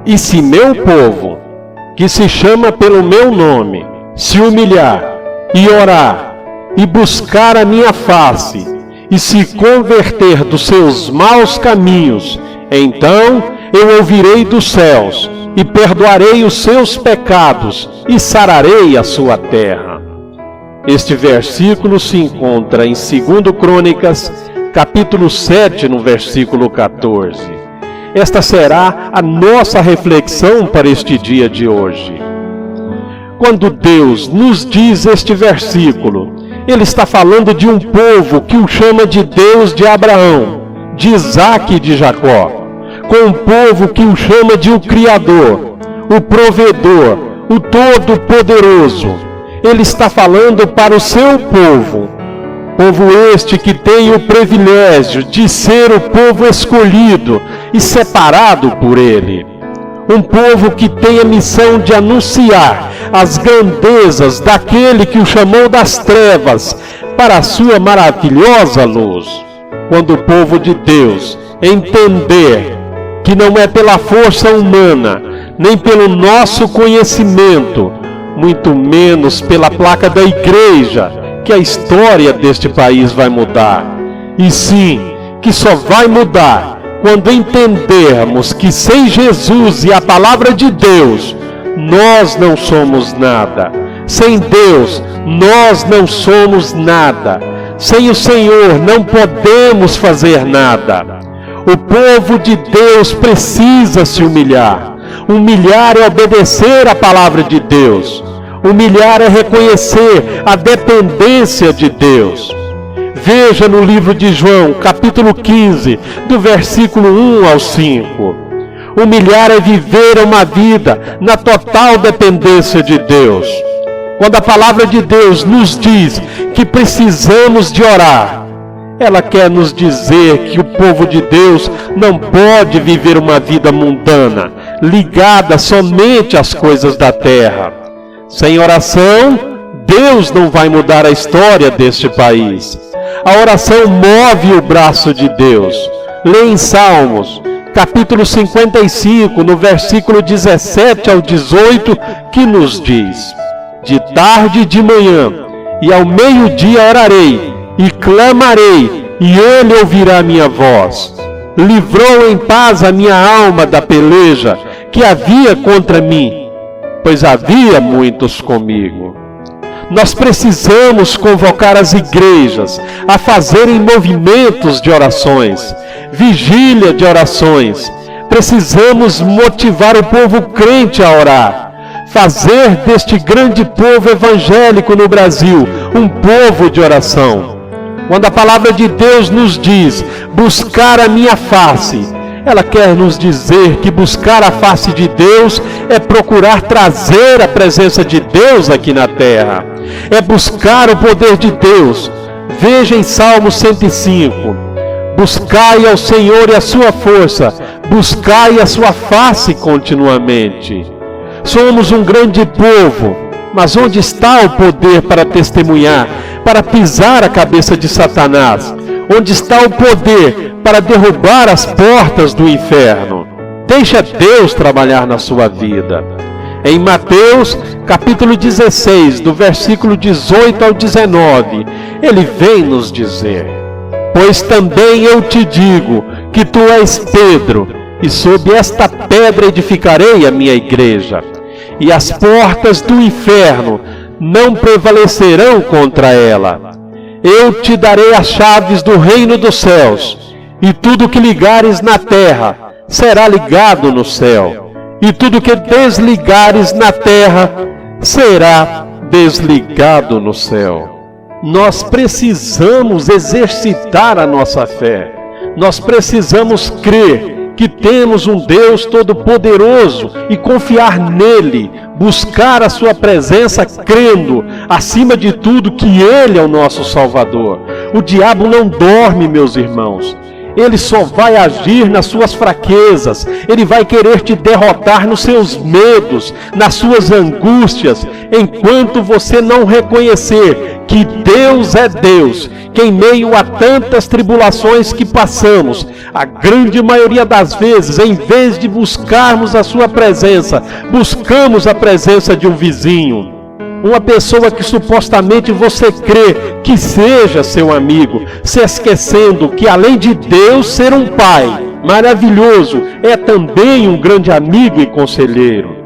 E se meu povo, que se chama pelo meu nome, se humilhar e orar e buscar a minha face e se converter dos seus maus caminhos, então eu ouvirei dos céus e perdoarei os seus pecados e sararei a sua terra. Este versículo se encontra em 2 Crônicas, capítulo 7, no versículo 14. Esta será a nossa reflexão para este dia de hoje. Quando Deus nos diz este versículo, Ele está falando de um povo que o chama de Deus de Abraão, de Isaque e de Jacó, com um povo que o chama de o Criador, o Provedor, o Todo-Poderoso. Ele está falando para o seu povo este que tem o privilégio de ser o povo escolhido e separado por Ele. Um povo que tem a missão de anunciar as grandezas daquele que o chamou das trevas para a sua maravilhosa luz. Quando o povo de Deus entender que não é pela força humana, nem pelo nosso conhecimento, muito menos pela placa da igreja, que a história deste país vai mudar. E sim, que só vai mudar quando entendermos que sem Jesus e a palavra de Deus, nós não somos nada. Sem Deus, nós não somos nada. Sem o Senhor, não podemos fazer nada. O povo de Deus precisa se humilhar. Humilhar é obedecer a palavra de Deus. Humilhar é reconhecer a dependência de Deus. Veja no livro de João, capítulo 15, do versículo 1 ao 5. Humilhar é viver uma vida na total dependência de Deus. Quando a palavra de Deus nos diz que precisamos de orar, ela quer nos dizer que o povo de Deus não pode viver uma vida mundana, ligada somente às coisas da terra. Sem oração, Deus não vai mudar a história deste país. A oração move o braço de Deus. Lê em Salmos, capítulo 55, no versículo 17 ao 18, que nos diz: de tarde e de manhã, e ao meio-dia orarei, e clamarei, e Ele ouvirá minha voz. Livrou em paz a minha alma da peleja que havia contra mim, pois havia muitos comigo. Nós precisamos convocar as igrejas a fazerem movimentos de orações, vigília de orações. Precisamos motivar o povo crente a orar, fazer deste grande povo evangélico no Brasil um povo de oração. Quando a palavra de Deus nos diz, buscar a minha face, ela quer nos dizer que buscar a face de Deus é procurar trazer a presença de Deus aqui na terra. É buscar o poder de Deus. Veja em Salmo 105. Buscai ao Senhor e a sua força. Buscai a sua face continuamente. Somos um grande povo, mas onde está o poder para testemunhar, para pisar a cabeça de Satanás? Onde está o poder para derrubar as portas do inferno? Deixa Deus trabalhar na sua vida. Em Mateus, capítulo 16, do versículo 18 ao 19, Ele vem nos dizer: pois também eu te digo que tu és Pedro, e sob esta pedra edificarei a minha igreja, e as portas do inferno não prevalecerão contra ela. Eu te darei as chaves do reino dos céus, e tudo que ligares na terra será ligado no céu, e tudo que desligares na terra será desligado no céu. Nós precisamos exercitar a nossa fé. Nós precisamos crer que temos um Deus Todo-Poderoso e confiar nele, buscar a sua presença crendo, acima de tudo, que Ele é o nosso Salvador. O diabo não dorme, meus irmãos. Ele só vai agir nas suas fraquezas. Ele vai querer te derrotar nos seus medos, nas suas angústias, enquanto você não reconhecer que Deus é Deus, que em meio a tantas tribulações que passamos, a grande maioria das vezes, em vez de buscarmos a sua presença, buscamos a presença de um vizinho, uma pessoa que supostamente você crê que seja seu amigo, se esquecendo que além de Deus ser um pai maravilhoso, é também um grande amigo e conselheiro.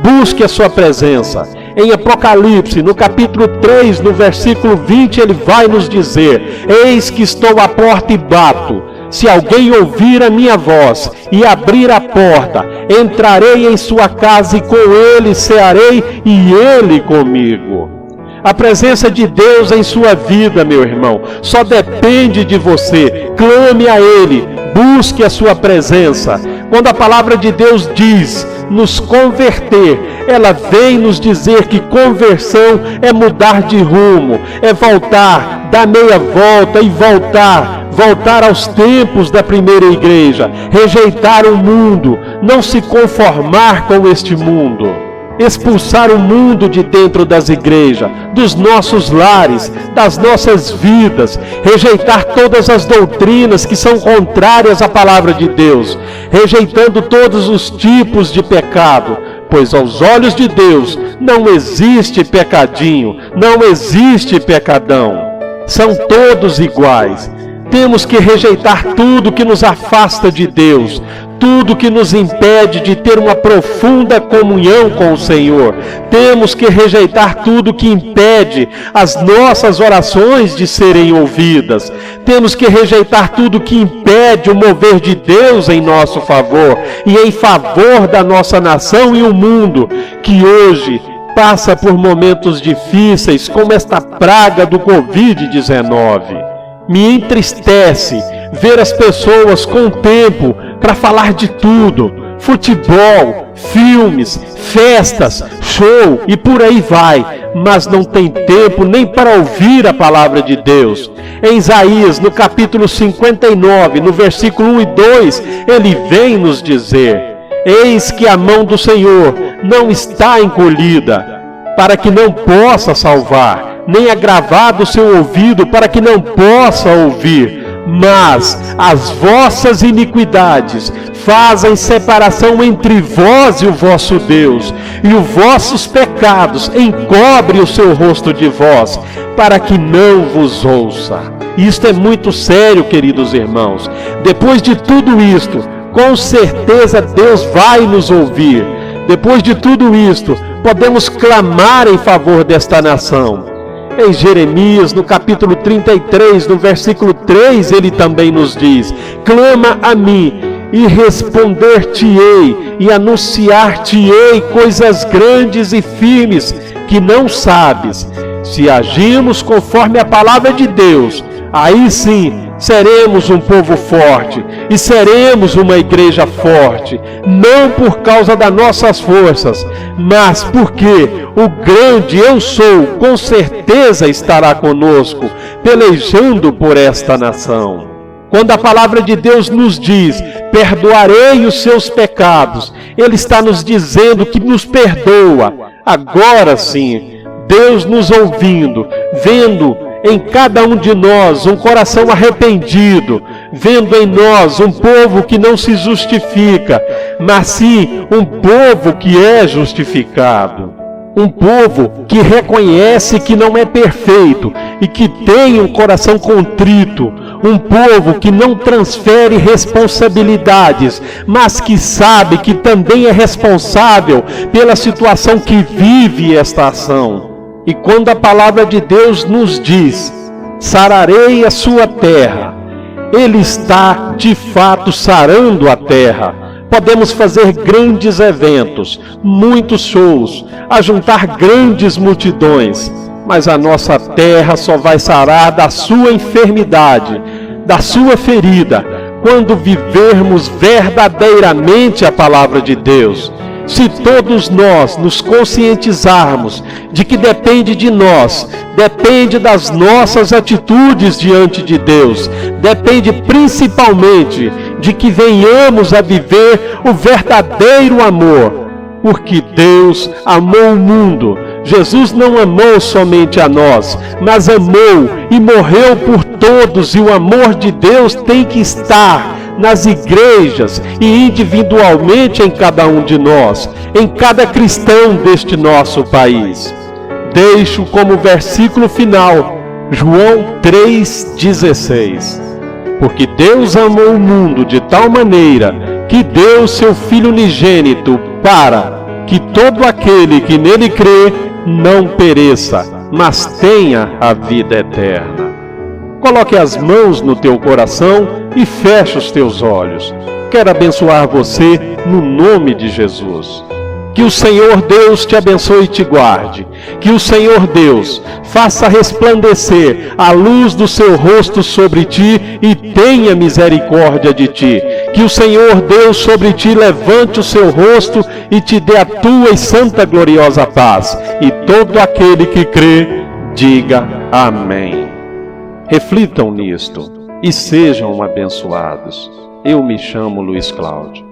Busque a sua presença. Em Apocalipse, no capítulo 3, no versículo 20, ele vai nos dizer: eis que estou à porta e bato. Se alguém ouvir a minha voz e abrir a porta, entrarei em sua casa e com ele cearei e ele comigo. A presença de Deus em sua vida, meu irmão, só depende de você. Clame a Ele, busque a sua presença. Quando a palavra de Deus diz nos converter, ela vem nos dizer que conversão é mudar de rumo, é voltar, dar meia volta e voltar aos tempos da primeira igreja, rejeitar o mundo, não se conformar com este mundo. Expulsar o mundo de dentro das igrejas, dos nossos lares, das nossas vidas, rejeitar todas as doutrinas que são contrárias à palavra de Deus, rejeitando todos os tipos de pecado, pois aos olhos de Deus não existe pecadinho, não existe pecadão, são todos iguais. Temos que rejeitar tudo que nos afasta de Deus, tudo que nos impede de ter uma profunda comunhão com o Senhor. Temos que rejeitar tudo que impede as nossas orações de serem ouvidas. Temos que rejeitar tudo que impede o mover de Deus em nosso favor e em favor da nossa nação e o mundo, que hoje passa por momentos difíceis, como esta praga do Covid-19. Me entristece ver as pessoas com tempo para falar de tudo, futebol, filmes, festas, show e por aí vai, mas não tem tempo nem para ouvir a palavra de Deus. Em Isaías, no capítulo 59, no versículo 1 e 2, ele vem nos dizer: eis que a mão do Senhor não está encolhida, para que não possa salvar, nem agravado o seu ouvido para que não possa ouvir, mas as vossas iniquidades fazem separação entre vós e o vosso Deus, e os vossos pecados encobrem o seu rosto de vós, para que não vos ouça. Isto é muito sério, queridos irmãos. Depois de tudo isto, com certeza Deus vai nos ouvir. Depois de tudo isto, podemos clamar em favor desta nação. Em Jeremias, no capítulo 33, no versículo 3, ele também nos diz: clama a mim, e responder-te-ei, e anunciar-te-ei coisas grandes e firmes, que não sabes. Se agirmos conforme a palavra de Deus, aí sim seremos um povo forte e seremos uma igreja forte, não por causa das nossas forças, mas porque o grande eu sou com certeza estará conosco, pelejando por esta nação. Quando a palavra de Deus nos diz: perdoarei os seus pecados, Ele está nos dizendo que nos perdoa. Agora sim, Deus nos ouvindo, vendo em cada um de nós um coração arrependido, vendo em nós um povo que não se justifica, mas sim um povo que é justificado. Um povo que reconhece que não é perfeito e que tem um coração contrito. Um povo que não transfere responsabilidades, mas que sabe que também é responsável pela situação que vive esta ação. E quando a palavra de Deus nos diz: sararei a sua terra, Ele está de fato sarando a terra. Podemos fazer grandes eventos, muitos shows, ajuntar grandes multidões, mas a nossa terra só vai sarar da sua enfermidade, da sua ferida, quando vivermos verdadeiramente a palavra de Deus. Se todos nós nos conscientizarmos de que depende de nós, depende das nossas atitudes diante de Deus, depende principalmente de que venhamos a viver o verdadeiro amor, porque Deus amou o mundo Jesus não amou somente a nós, mas amou e morreu por todos, e o amor de Deus tem que estar nas igrejas e individualmente em cada um de nós, em cada cristão deste nosso país. Deixo como versículo final João 3,16. Porque Deus amou o mundo de tal maneira que deu seu Filho unigênito para que todo aquele que nele crê não pereça, mas tenha a vida eterna. Coloque as mãos no teu coração e feche os teus olhos. Quero abençoar você no nome de Jesus. Que o Senhor Deus te abençoe e te guarde. Que o Senhor Deus faça resplandecer a luz do seu rosto sobre ti e tenha misericórdia de ti. Que o Senhor Deus sobre ti levante o seu rosto e te dê a tua e santa gloriosa paz. E todo aquele que crê, diga amém. Reflitam nisto e sejam abençoados. Eu me chamo Luiz Cláudio.